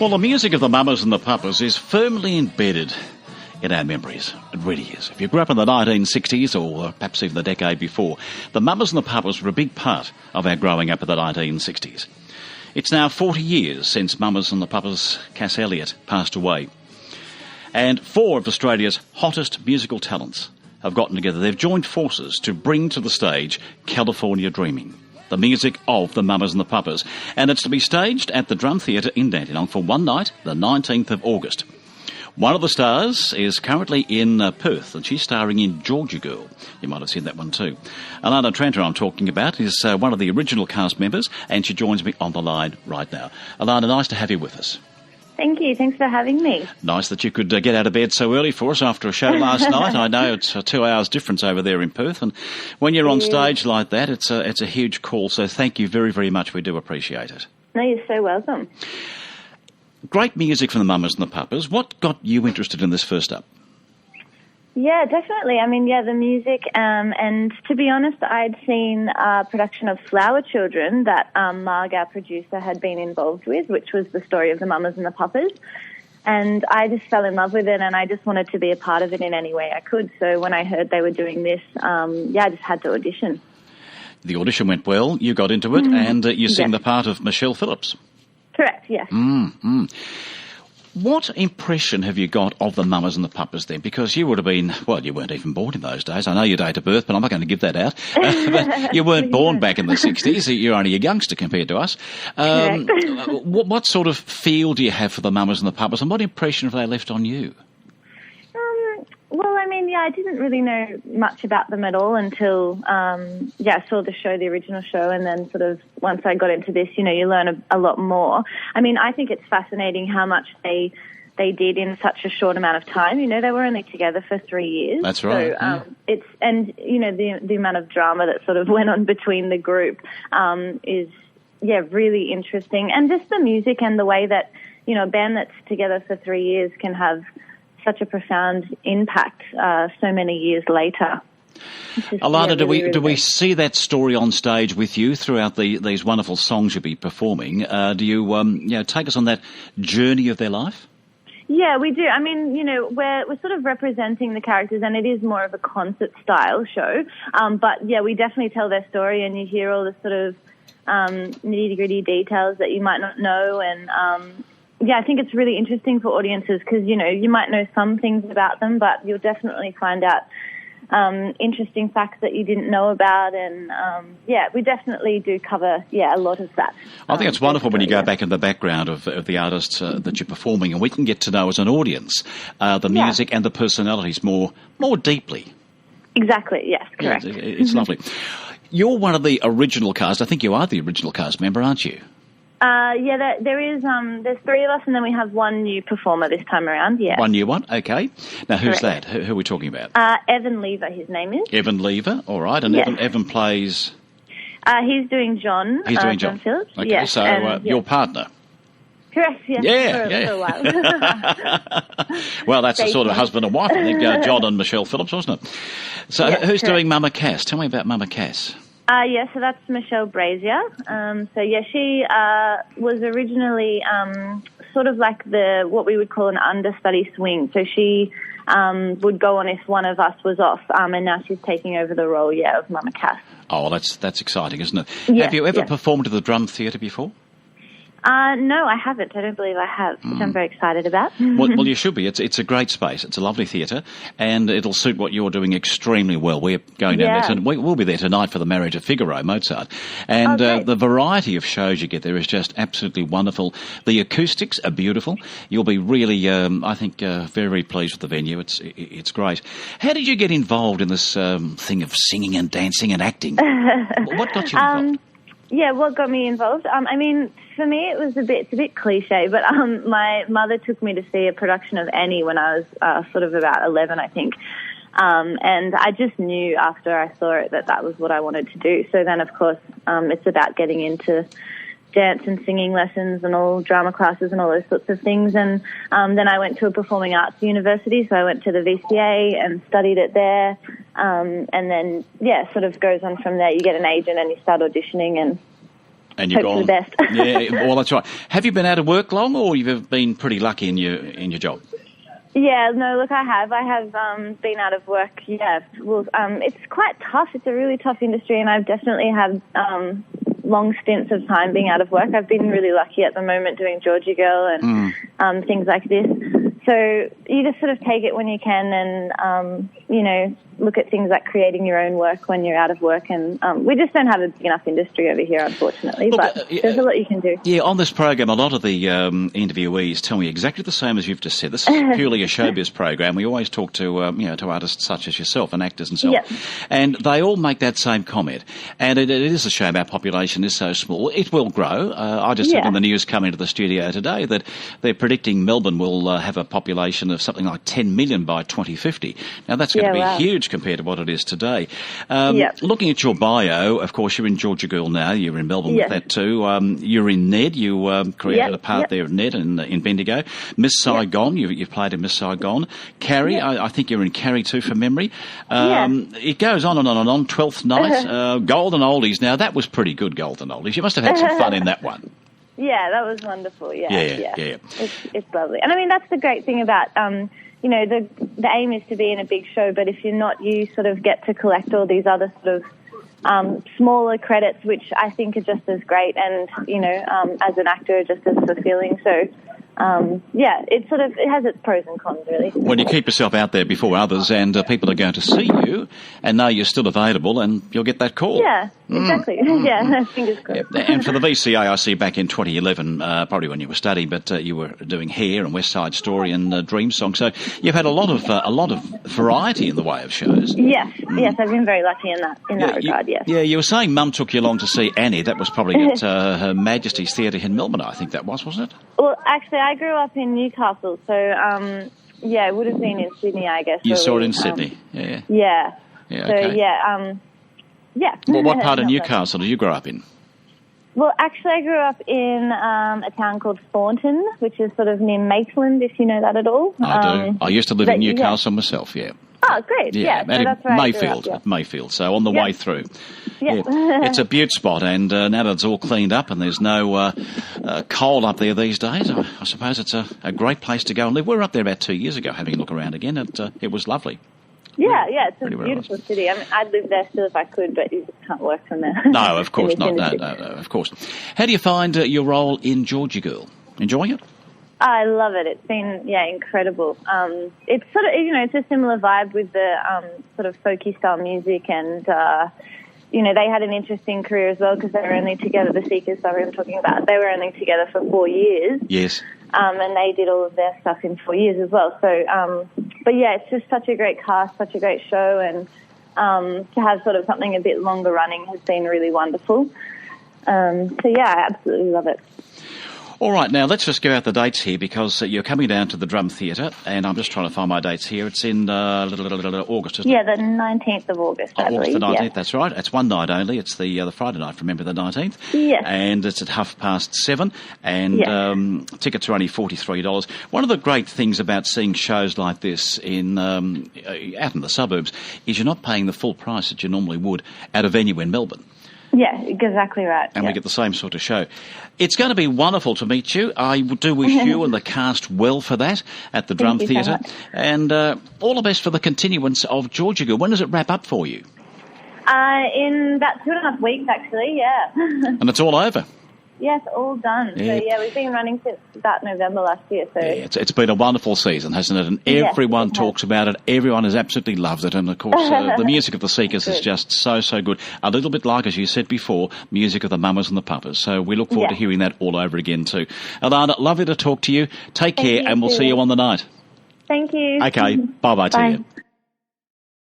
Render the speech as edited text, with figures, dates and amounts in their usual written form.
Well, the music of the Mamas and the Papas is firmly embedded in our memories. It really is. If you grew up in the 1960s or perhaps even the decade before, the Mamas and the Papas were a big part of our growing up in the 1960s. It's now 40 years since Mamas and the Papas' Cass Elliot passed away. And four of Australia's hottest musical talents have gotten together. They've joined forces to bring to the stage California Dreaming, the music of the Mamas and the Papas. And it's to be staged at the Drum Theatre in Dandenong for one night, the 19th of August. One of the stars is currently in Perth, and she's starring in Georgia Girl. You might have seen that one too. Alana Tranter, I'm talking about, is one of the original cast members, and she joins me on the line right now. Alana, nice to have you with us. Thank you. Thanks for having me. Nice that you could get out of bed so early for us after a show last night. I know it's a 2 hours difference over there in Perth, and when you're on stage like that, it's a huge call. So thank you very, very much. We do appreciate it. No, you're so welcome. Great music from the Mamas and the Papas. What got you interested in this first up? Yeah, definitely. I mean, the music, and to be honest, I'd seen a production of Flower Children that Marg, our producer, had been involved with, which was the story of the Mamas and the Papas. And I just fell in love with it, and I just wanted to be a part of it in any way I could. So when I heard they were doing this, I just had to audition. The audition went well, you got into it, and you sing the part of Michelle Phillips. Correct, yes. What impression have you got of the Mamas and the Papas then? Because you would have been, well, you weren't even born in those days. I know your date of birth, but I'm not going to give that out. But you weren't born back in the 60s. You're only a youngster compared to us. What sort of feel do you have for the Mamas and the Papas, and what impression have they left on you? Well, I mean, I didn't really know much about them at all until, I saw the show, the original show, and then sort of once I got into this, you learn a lot more. I mean, I think it's fascinating how much they did in such a short amount of time. They were only together for 3 years. That's right. So, it's, and, the amount of drama that sort of went on between the group, is, really interesting. And just the music and the way that, a band that's together for 3 years can have such a profound impact so many years later. Alana, do we see that story on stage with you throughout these wonderful songs you'll be performing? Do you take us on that journey of their life? Yeah, we do. I mean, we're sort of representing the characters, and it is more of a concert style show. But we definitely tell their story, and you hear all the sort of nitty gritty details that you might not know, and I think it's really interesting for audiences because, you might know some things about them, but you'll definitely find out interesting facts that you didn't know about. And, we definitely do cover, a lot of that. I think it's wonderful when you go back in the background of the artists that you're performing, and we can get to know as an audience the music and the personalities more deeply. Exactly, yes, correct. Yeah, it's lovely. You're one of the original cast. I think you are the original cast member, aren't you? There is, there's three of us, and then we have one new performer this time around, One new one, okay. Now, who's that? Who are we talking about? Evan Lever, his name is. Evan Lever, all right. And Evan plays? He's doing John. He's doing John. Phillips. Okay, yes. So your partner? Correct, yes. For a while. Well, that's the sort of husband and wife, I think, John and Michelle Phillips, wasn't it? So who's doing Mama Cass? Tell me about Mama Cass. So that's Michelle Brazier. She was originally sort of like what we would call an understudy swing. So she would go on if one of us was off, and now she's taking over the role, of Mama Cass. Oh, that's exciting, isn't it? Yeah, have you ever performed at the Drum Theatre before? No, I haven't. I don't believe I have, which I'm very excited about. Well, you should be. It's a great space. It's a lovely theatre, and it'll suit what you're doing extremely well. We're going down there, and we'll be there tonight for the marriage of Figaro, Mozart. And the variety of shows you get there is just absolutely wonderful. The acoustics are beautiful. You'll be really, I think, very, very pleased with the venue. It's great. How did you get involved in this thing of singing and dancing and acting? What got you involved? What got me involved? I mean, for me, it's a bit cliche, but my mother took me to see a production of Annie when I was sort of about 11, I think. And I just knew after I saw it that was what I wanted to do. So then, of course, it's about getting into dance and singing lessons and all drama classes and all those sorts of things. And then I went to a performing arts university, so I went to the VCA and studied it there. And then, sort of goes on from there. You get an agent and you start auditioning, and And you've hope gone. for the best. Yeah, well, that's right. Have you been out of work long, or you've been pretty lucky in your job? Yeah, no, look, I have been out of work, yeah. Well, it's quite tough. It's a really tough industry, and I've definitely had long stints of time being out of work. I've been really lucky at the moment doing Georgia Girl and things like this. So you just sort of take it when you can and, look at things like creating your own work when you're out of work. And we just don't have a big enough industry over here, unfortunately, but there's a lot you can do. Yeah, on this program, a lot of the interviewees tell me exactly the same as you've just said. This is purely a showbiz program. We always talk to, to artists such as yourself and actors and so on. And they all make that same comment. And it is a shame our population is so small. It will grow. I just heard on the news coming to the studio today that they're predicting Melbourne will have a population of something like 10 million by 2050. Now, that's going to be huge compared to what it is today. Looking at your bio, of course, you're in Georgia Girl now. You're in Melbourne with that too. You're in Ned. You created a part there of Ned in Bendigo. Miss Saigon, you've played in Miss Saigon. Carrie, I think you're in Carrie too from memory. It goes on and on and on. 12th Night, Golden Oldies. Now, that was pretty good, Golden Oldies. You must have had some fun in that one. Yeah, that was wonderful. Yeah. It's lovely. And I mean, that's the great thing about, the aim is to be in a big show, but if you're not, you sort of get to collect all these other sort of smaller credits, which I think are just as great and, as an actor, are just as fulfilling. So, it has its pros and cons, really. When you keep yourself out there before others and people are going to see you and know you're still available and you'll get that call. Yeah, exactly. Yeah, fingers crossed. And for the VCA, I see back in 2011, probably when you were studying, but you were doing Hair and West Side Story and Dream Song. So you've had a lot of variety in the way of shows. Yes, I've been very lucky in that regard, yes. Yeah, you were saying Mum took you along to see Annie. That was probably at Her Majesty's Theatre in Melbourne, I think that was, wasn't it? Well, actually, I grew up in Newcastle, so, it would have been in Sydney, I guess. You saw it in Sydney, yeah. Yeah. Okay. So, Well, what part of Newcastle did you grow up in? Well, actually, I grew up in a town called Thornton, which is sort of near Maitland, if you know that at all. I do. I used to live in Newcastle myself, Oh, great, Yeah, so that's where Mayfield, I grew up, Mayfield, so on the way through. Yeah. It's a beaut spot, and now that it's all cleaned up and there's no coal up there these days, I suppose it's a great place to go and live. We were up there about 2 years ago having a look around again. It was lovely. Yeah, it's a beautiful city. I mean, I'd live there still if I could, but you just can't work from there. No, of course not. No, of course. How do you find your role in Georgia Girl? Enjoying it? I love it. It's been, incredible. It's sort of, it's a similar vibe with the sort of folky style music and, they had an interesting career as well because they were only together, the Seekers that we were talking about, they were only together for 4 years. Yes. And they did all of their stuff in 4 years as well. So, it's just such a great cast, such a great show, and to have sort of something a bit longer running has been really wonderful. I absolutely love it. All right, now let's just give out the dates here because you're coming down to the Drum Theatre, and I'm just trying to find my dates here. It's in August, isn't it? Yeah, the 19th of August, I believe. August the 19th, that's right. It's one night only. It's the Friday night, remember, the 19th. Yes. And it's at 7:30, and tickets are only $43. One of the great things about seeing shows like this out in the suburbs is you're not paying the full price that you normally would at a venue in Melbourne. Yeah, exactly right. And we get the same sort of show. It's going to be wonderful to meet you. I do wish you and the cast well for that at the Drum Theatre. So and all the best for the continuance of Georgia Girl. When does it wrap up for you? In about 2.5 weeks, actually, yeah. And it's all over? Yes, all done. Yeah. So, we've been running since about November last year. So it's been a wonderful season, hasn't it? And everyone talks about it. Everyone has absolutely loved it. And, of course, the music of the Seekers is just so good. A little bit like, as you said before, music of the Mamas and the Papas. So we look forward to hearing that all over again too. Alana, lovely to talk to you. Take care, and we'll see you on the night. Thank you. Okay, bye-bye to you.